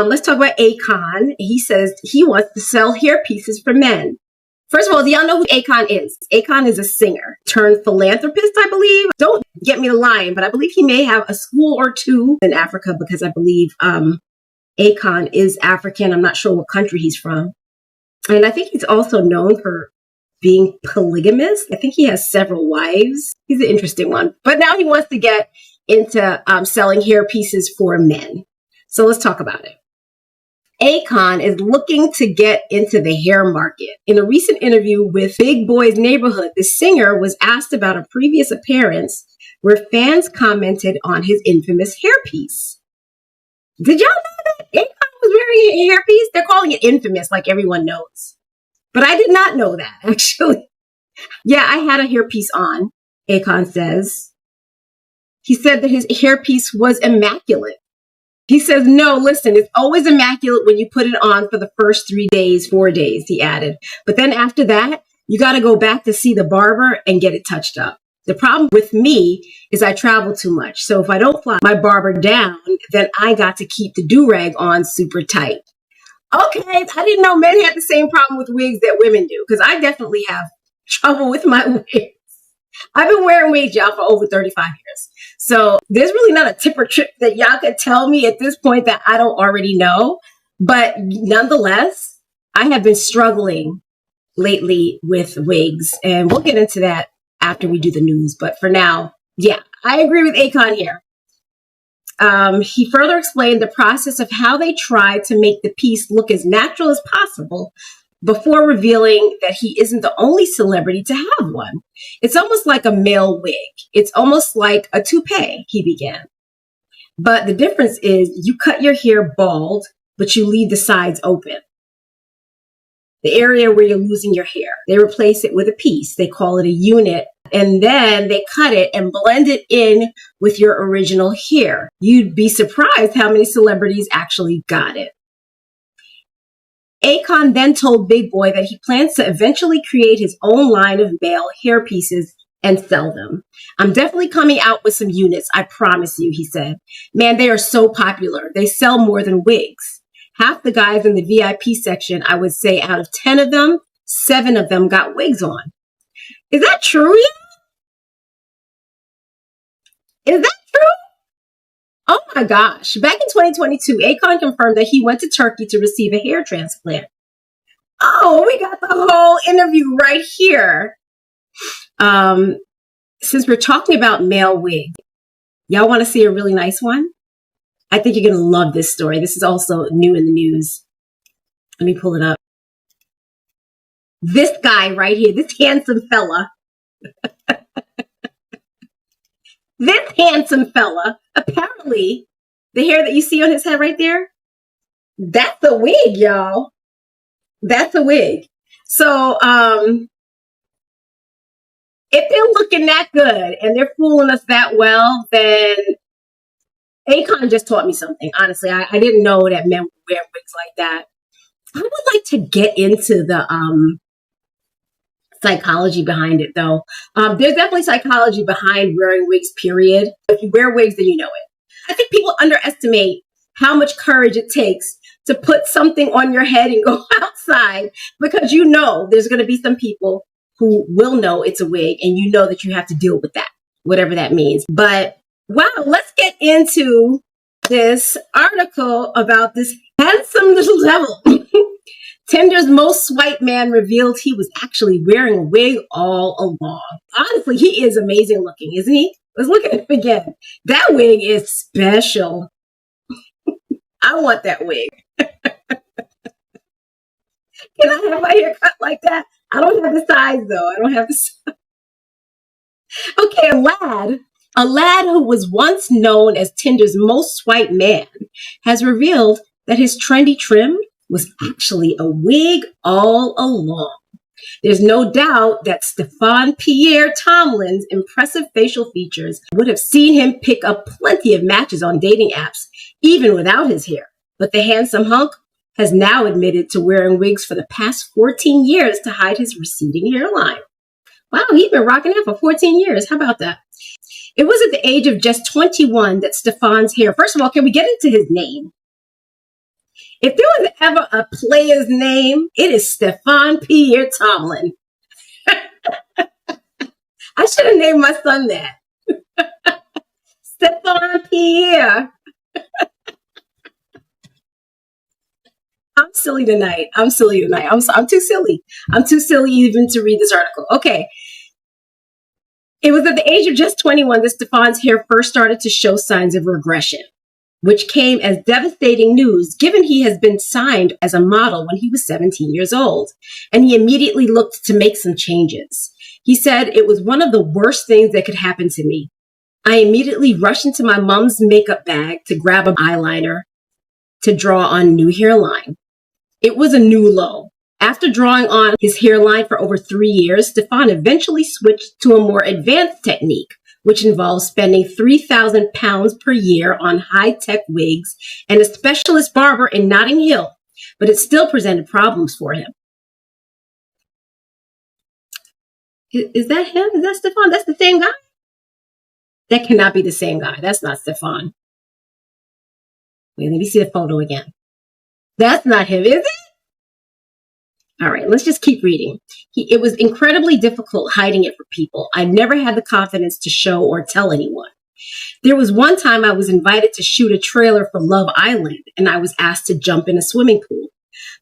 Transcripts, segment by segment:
Let's talk about Akon. He says he wants to sell hair pieces for men. First of all, do y'all know who Akon is? Akon is a singer turned philanthropist, I believe. Don't get me to lying, but I believe he may have a school or two in Africa because I believe Akon is African. I'm not sure what country he's from. And I think he's also known for being polygamous. I think he has several wives. He's an interesting one. But now he wants to get into selling hair pieces for men. So let's talk about it. Akon is looking to get into the hair market. In a recent interview with Big Boy's Neighborhood, the singer was asked about a previous appearance where fans commented on his infamous hairpiece. Did y'all know that Akon was wearing a hairpiece? They're calling it infamous, like everyone knows. But I did not know that, actually. Yeah, I had a hairpiece on, Akon says. He said that his hairpiece was immaculate. He says, no, listen, it's always immaculate when you put it on for the first 3 days, 4 days, he added. But then after that, you got to go back to see the barber and get it touched up. The problem with me is I travel too much. So if I don't fly my barber down, then I got to keep the do-rag on super tight. Okay, I didn't know men had the same problem with wigs that women do, because I definitely have trouble with my wigs. I've been wearing wigs, y'all, for over 35 years. So there's really not a tip or trick that y'all could tell me at this point that I don't already know. But nonetheless, I have been struggling lately with wigs. And we'll get into that after we do the news. But for now, yeah, I agree with Akon here. He further explained the process of how they tried to make the piece look as natural as possible before revealing that he isn't the only celebrity to have one. It's almost like a male wig. It's almost like a toupee, he began. But the difference is you cut your hair bald, but you leave the sides open. The area where you're losing your hair. They replace it with a piece. They call it a unit. And then they cut it and blend it in with your original hair. You'd be surprised how many celebrities actually got it. Akon then told Big Boy that he plans to eventually create his own line of male hair pieces and sell them. I'm definitely coming out with some units, I promise you, he said. Man, they are so popular. They sell more than wigs. Half the guys in the VIP section, I would say out of 10 of them, 7 of them got wigs on. Is that true? Is that true? Oh my gosh. Back in 2022, Akon confirmed that he went to Turkey to receive a hair transplant. Oh, we got the whole interview right here. Since we're talking about male wigs, y'all want to see a really nice one? I think you're going to love this story. This is also new in the news. Let me pull it up. This guy right here, this handsome fella. This handsome fella, apparently, the hair that you see on his head right there, that's a wig, y'all. That's a wig. So, if they're looking that good and they're fooling us that well, then Akon just taught me something. Honestly, I didn't know that men would wear wigs like that. I would like to get into the psychology behind it, though. There's definitely psychology behind wearing wigs, period. If you wear wigs, then you know it. I think people underestimate how much courage it takes to put something on your head and go outside, because you know there's going to be some people who will know it's a wig, and you know that you have to deal with that, whatever that means. But wow, let's get into this article about this handsome little devil. Tinder's most swiped man revealed he was actually wearing a wig all along. Honestly, he is amazing looking, isn't he? Let's look at him again. That wig is special. I want that wig. Can I have my hair cut like that? I don't have the size, though. I don't have the size. Okay, a lad who was once known as Tinder's most swiped man has revealed that his trendy trim was actually a wig all along. There's no doubt that Stefan Pierre Tomlin's impressive facial features would have seen him pick up plenty of matches on dating apps, even without his hair. But the handsome hunk has now admitted to wearing wigs for the past 14 years to hide his receding hairline. Wow, he's been rocking that for 14 years. How about that? It was at the age of just 21 that Stefan's hair, first of all, can we get into his name? If there was ever a player's name, it is Stefan Pierre Tomlin. I should have named my son that. Stefan Pierre. I'm silly tonight. I'm too silly. I'm too silly even to read this article. Okay. It was at the age of just 21 that Stefan's hair first started to show signs of regression, which came as devastating news given he has been signed as a model when he was 17 years old, and he immediately looked to make some changes. He said, "It was one of the worst things that could happen to me. I immediately rushed into my mom's makeup bag to grab an eyeliner to draw on new hairline. It was a new low. After drawing on his hairline for over 3 years, Stefan eventually switched to a more advanced technique, which involves spending 3,000 pounds per year on high-tech wigs and a specialist barber in Notting Hill, but it still presented problems for him." Is that him? Is that Stefan? That's the same guy? That cannot be the same guy. That's not Stefan. Wait, let me see the photo again. That's not him, is it? All right, let's just keep reading. It was incredibly difficult hiding it from people. I never had the confidence to show or tell anyone. There was one time I was invited to shoot a trailer for Love Island, and I was asked to jump in a swimming pool.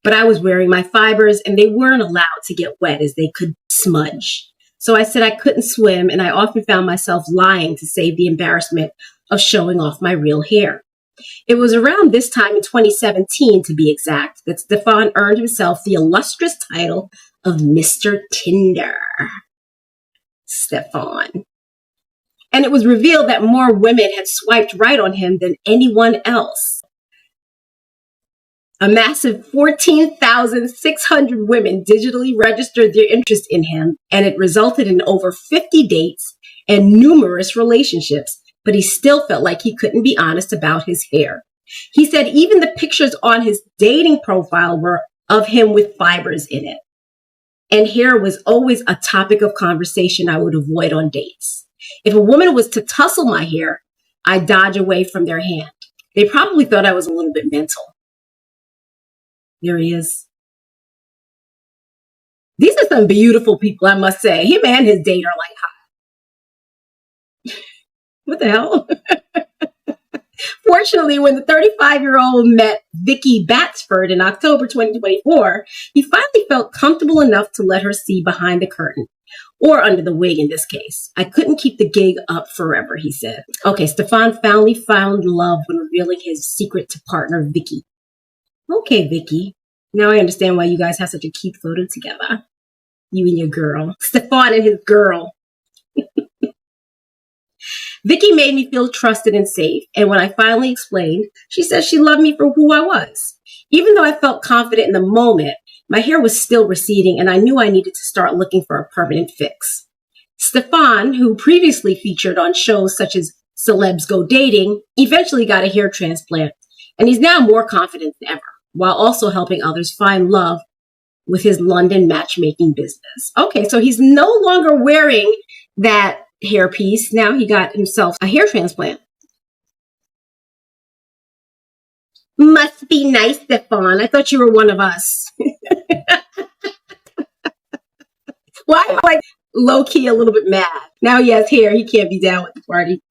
But I was wearing my fibers, and they weren't allowed to get wet as they could smudge. So I said I couldn't swim, and I often found myself lying to save the embarrassment of showing off my real hair. It was around this time in 2017, to be exact, that Stefan earned himself the illustrious title of Mr. Tinder. Stefan. And it was revealed that more women had swiped right on him than anyone else. A massive 14,600 women digitally registered their interest in him, and it resulted in over 50 dates and numerous relationships. But he still felt like he couldn't be honest about his hair. He said even the pictures on his dating profile were of him with fibers in it. And hair was always a topic of conversation I would avoid on dates. If a woman was to tussle my hair, I'd dodge away from their hand. They probably thought I was a little bit mental. There he is. These are some beautiful people, I must say. Him and his date are like hot. What the hell? Fortunately, when the 35-year-old met Vicky Batsford in October 2024, he finally felt comfortable enough to let her see behind the curtain, or under the wig in this case. "I couldn't keep the gig up forever," he said. Okay, Stefan finally found love when revealing his secret to partner Vicky. Okay, Vicky. Now I understand why you guys have such a cute photo together. You and your girl. Stefan and his girl. Vicky made me feel trusted and safe, and when I finally explained, she said she loved me for who I was. Even though I felt confident in the moment, my hair was still receding, and I knew I needed to start looking for a permanent fix. Stefan, who previously featured on shows such as Celebs Go Dating, eventually got a hair transplant, and he's now more confident than ever, while also helping others find love with his London matchmaking business. Okay, so he's no longer wearing that hairpiece. Now he got himself a hair transplant. Must be nice, Stefan. I thought you were one of us. Why am I like low-key a little bit mad? Now he has hair. He can't be down with the party.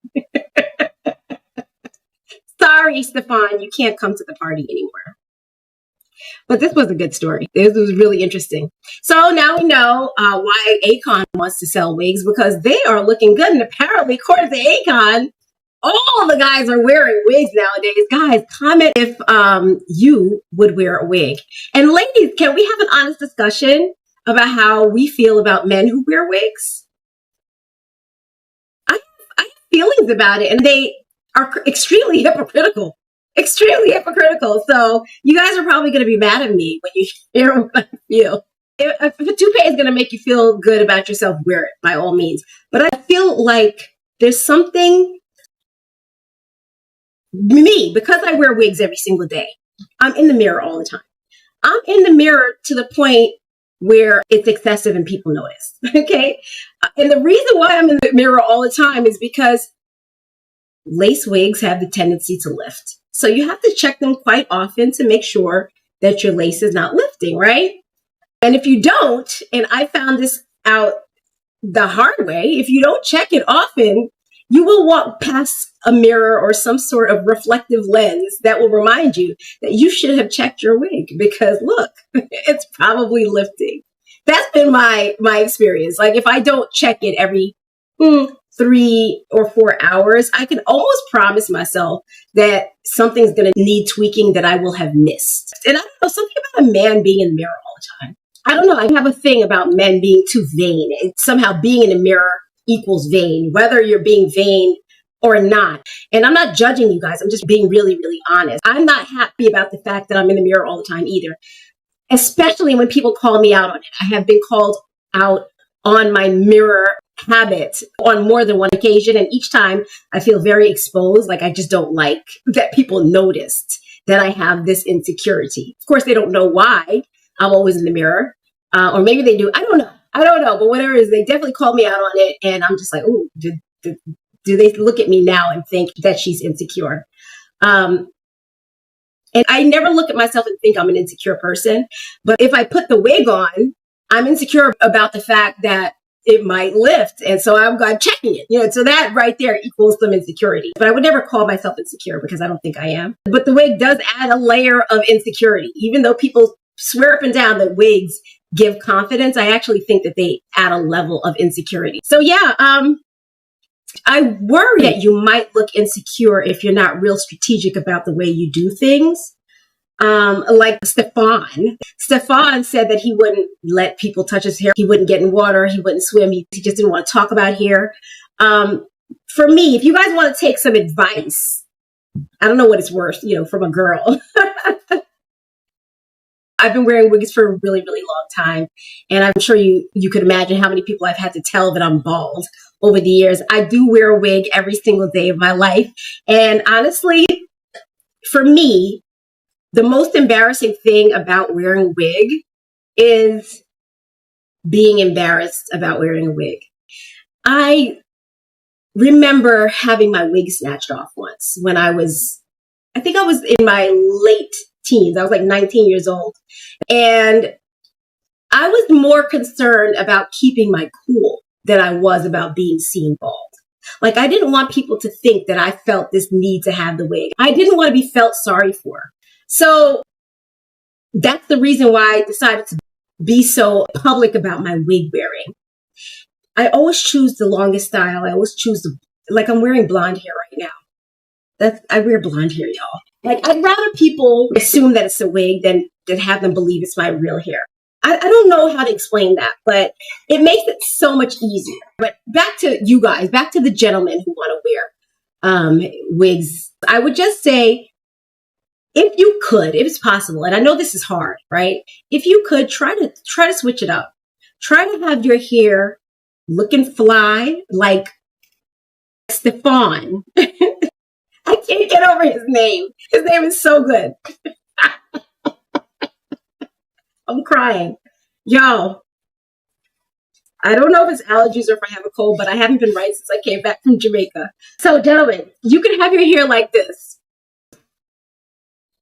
Sorry, Stefan. You can't come to the party anymore. But this was a good story. This was really interesting. So now we know why Akon wants to sell wigs, because they are looking good. And apparently, according to Akon, all the guys are wearing wigs nowadays. Guys, comment if you would wear a wig. And ladies, can we have an honest discussion about how we feel about men who wear wigs? I have feelings about it, and they are extremely hypocritical. Extremely hypocritical. So you guys are probably going to be mad at me when you hear what I feel. If a toupee is going to make you feel good about yourself, wear it by all means. But I feel like there's something, me, because I wear wigs every single day, I'm in the mirror all the time. I'm in the mirror to the point where it's excessive and people notice. Okay. And the reason why I'm in the mirror all the time is because lace wigs have the tendency to lift. So you have to check them quite often to make sure that your lace is not lifting, right? And if you don't, and I found this out the hard way, if you don't check it often, you will walk past a mirror or some sort of reflective lens that will remind you that you should have checked your wig because look, it's probably lifting. That's been my experience. Like if I don't check it every 3 or 4 hours, I can almost promise myself that something's going to need tweaking that I will have missed. And I don't know, something about a man being in the mirror all the time. I don't know. I have a thing about men being too vain. And somehow being in the mirror equals vain, whether you're being vain or not. And I'm not judging you guys. I'm just being really, really honest. I'm not happy about the fact that I'm in the mirror all the time either, especially when people call me out on it. I have been called out on my mirror habit on more than one occasion. And each time I feel very exposed. Like I just don't like that people noticed that I have this insecurity. Of course, they don't know why I'm always in the mirror. Or maybe they do. I don't know. But whatever it is, they definitely call me out on it. And I'm just like, oh, do they look at me now and think that she's insecure? And I never look at myself and think I'm an insecure person. But if I put the wig on, I'm insecure about the fact that it might lift. And so I'm checking it, so that right there equals some insecurity. But I would never call myself insecure because I don't think I am. But the wig does add a layer of insecurity. Even though people swear up and down that wigs give confidence, I actually think that they add a level of insecurity. So yeah, I worry that you might look insecure if you're not real strategic about the way you do things. Like Stefan said that he wouldn't let people touch his hair. He wouldn't get in water. He wouldn't swim. He just didn't want to talk about hair. For me, if you guys want to take some advice, I don't know what it's worth, from a girl. I've been wearing wigs for a really, really long time. And I'm sure you could imagine how many people I've had to tell that I'm bald over the years. I do wear a wig every single day of my life. And honestly, for me, the most embarrassing thing about wearing a wig is being embarrassed about wearing a wig. I remember having my wig snatched off once when I think I was in my late teens. I was like 19 years old. And I was more concerned about keeping my cool than I was about being seen bald. Like I didn't want people to think that I felt this need to have the wig. I didn't want to be felt sorry for. So that's the reason why I decided to be so public about my wig wearing. I always choose the longest style. I always choose like I'm wearing blonde hair right now. I wear blonde hair, y'all. Like I'd rather people assume that it's a wig than have them believe it's my real hair. I don't know how to explain that, but it makes it so much easier. But back to you guys, back to the gentlemen who want to wear wigs. I would just say, if you could, if it's possible, and I know this is hard, right? If you could try to switch it up. Try to have your hair looking fly like Stefan. I can't get over his name. His name is so good. I'm crying. Yo, I don't know if it's allergies or if I have a cold, but I haven't been right since I came back from Jamaica. So gentlemen, you can have your hair like this,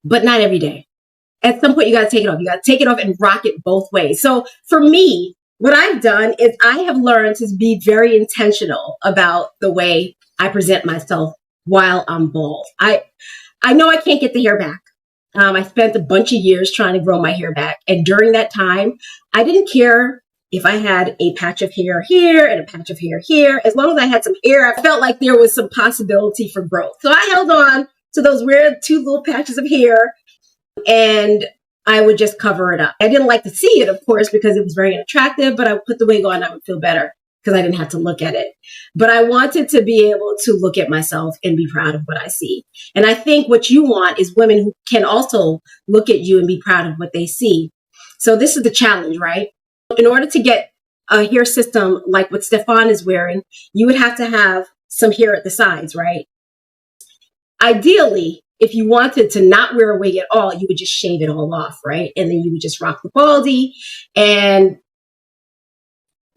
but not every day. At some point, you got to take it off. You got to take it off and rock it both ways. So for me, what I've done is I have learned to be very intentional about the way I present myself while I'm bald. I know I can't get the hair back. I spent a bunch of years trying to grow my hair back. And during that time, I didn't care if I had a patch of hair here and a patch of hair here. As long as I had some hair, I felt like there was some possibility for growth. So I held on to those weird 2 little patches of hair and I would just cover it up. I didn't like to see it, of course, because it was very unattractive, but I would put the wig on and I would feel better because I didn't have to look at it. But I wanted to be able to look at myself and be proud of what I see. And I think what you want is women who can also look at you and be proud of what they see. So this is the challenge, right? In order to get a hair system like what Stefan is wearing, you would have to have some hair at the sides, right? Ideally, if you wanted to not wear a wig at all, you would just shave it all off, right? And then you would just rock the baldy. And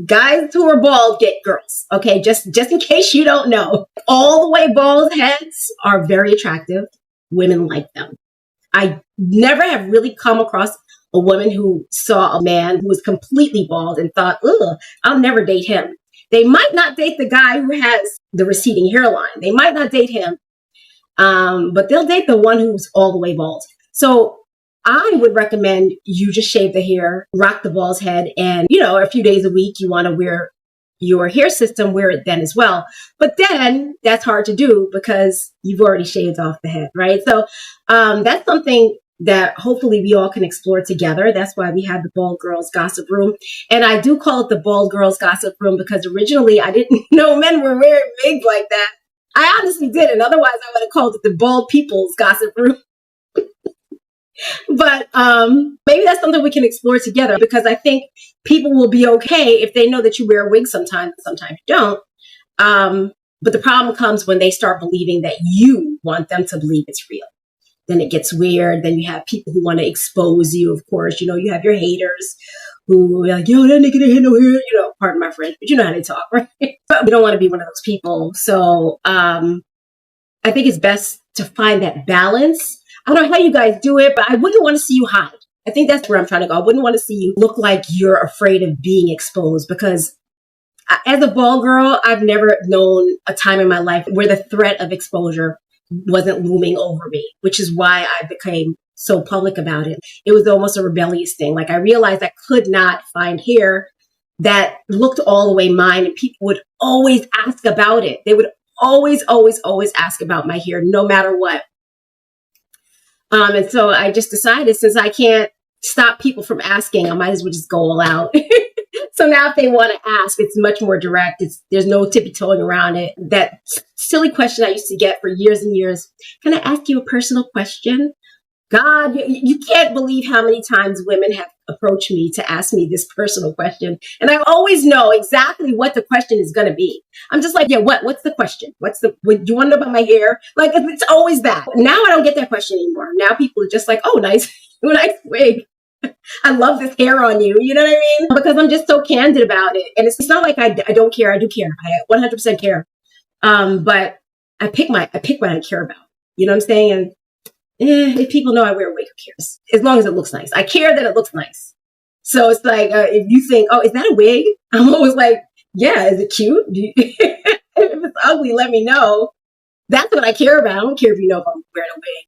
guys who are bald get girls, okay? Just in case you don't know. All the way bald heads are very attractive. women like them. I never have really come across a woman who saw a man who was completely bald and thought, ugh, I'll never date him. They might not date the guy who has the receding hairline. They might not date him, but they'll date the one who's all the way bald. So I would recommend you just shave the hair, rock the bald head, and, a few days a week you want to wear your hair system, wear it then as well. But then that's hard to do because you've already shaved off the head, right? So that's something that hopefully we all can explore together. That's why we have the Bald Girls Gossip Room. And I do call it the Bald Girls Gossip Room because originally I didn't know men were wearing wigs like that. I honestly didn't. Otherwise, I would have called it the Bald People's Gossip Room. But maybe that's something we can explore together because I think people will be okay if they know that you wear a wig sometimes you don't. But the problem comes when they start believing that you want them to believe it's real. Then it gets weird. Then you have people who want to expose you. Of course, you have your haters who are like, yo, that nigga didn't have no hair. Pardon my French, but you know how they talk, right? But we don't want to be one of those people. So I think it's best to find that balance. I don't know how you guys do it, but I wouldn't want to see you hide. I think that's where I'm trying to go. I wouldn't want to see you look like you're afraid of being exposed because as a bald girl, I've never known a time in my life where the threat of exposure wasn't looming over me, which is why I became so public about it. It was almost a rebellious thing. Like I realized I could not find hair that looked all the way mine, and people would always ask about it. They would always ask about my hair, no matter what. And so I just decided, since I can't stop people from asking, I might as well just go all out. So now if they want to ask, it's much more direct. There's no tippy-toeing around it. That silly question I used to get for years and years. Can I ask you a personal question? God, you can't believe how many times women have approached me to ask me this personal question. And I always know exactly what the question is going to be. I'm just like, yeah, what's the question? Do you want to know about my hair? Like, it's always that. Now I don't get that question anymore. Now people are just like, oh, nice wig. I love this hair on you. You know what I mean? Because I'm just so candid about it. And it's not like I don't care. I do care. I 100% care. But I pick what I care about. You know what I'm saying? And if people know I wear a wig, who cares? As long as it looks nice. I care that it looks nice. So it's like, if you think, oh, is that a wig? I'm always like, yeah, is it cute? If it's ugly, let me know. That's what I care about. I don't care if you know if I'm wearing a wig.